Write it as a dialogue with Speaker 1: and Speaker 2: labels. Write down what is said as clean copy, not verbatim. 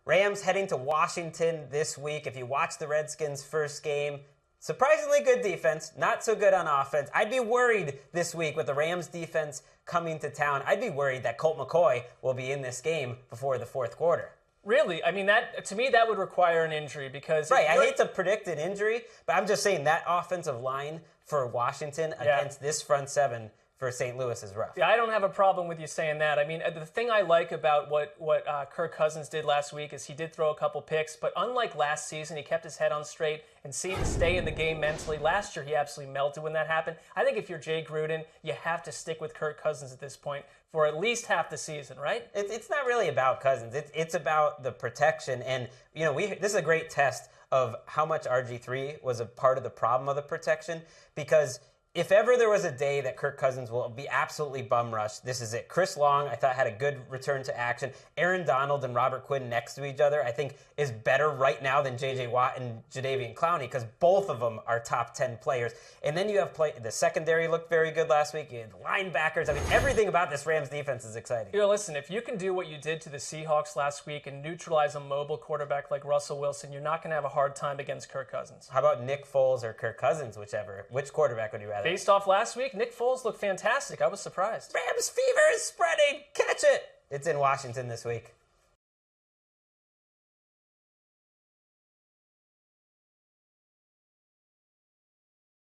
Speaker 1: Rams heading to Washington this week. If you watch the Redskins' first game, surprisingly good defense, not so good on offense. I'd be worried this week with the Rams defense coming to town. I'd be worried that Colt McCoy will be in this game before the fourth quarter.
Speaker 2: Really? I mean, that to me, that would require an injury because...
Speaker 1: Right, I hate to predict an injury, but I'm just saying that offensive line for Washington against this front seven for St. Louis is rough.
Speaker 2: Yeah, I don't have a problem with you saying that. I mean, the thing I like about what Kirk Cousins did last week is he did throw a couple picks, but unlike last season, he kept his head on straight and seemed to stay in the game mentally. Last year, he absolutely melted when that happened. I think if you're Jay Gruden, you have to stick with Kirk Cousins at this point for at least half the season, right?
Speaker 1: It's not really about Cousins. It's about the protection. And, you know, this is a great test of how much RG3 was a part of the problem of the protection, because if ever there was a day that Kirk Cousins will be absolutely bum rushed, this is it. Chris Long, I thought, had a good return to action. Aaron Donald and Robert Quinn next to each other, I think, is better right now than J.J. Watt and Jadeveon Clowney, because both of them are top 10 players. And then you have the secondary looked very good last week. You had linebackers. I mean, everything about this Rams defense is exciting.
Speaker 2: You know, listen, if you can do what you did to the Seahawks last week and neutralize a mobile quarterback like Russell Wilson, you're not going to have a hard time against Kirk Cousins.
Speaker 1: How about Nick Foles or Kirk Cousins, whichever? Which quarterback would you rather?
Speaker 2: Based off last week, Nick Foles looked fantastic. I was surprised.
Speaker 1: Rams fever is spreading. Catch it. It's in Washington this week.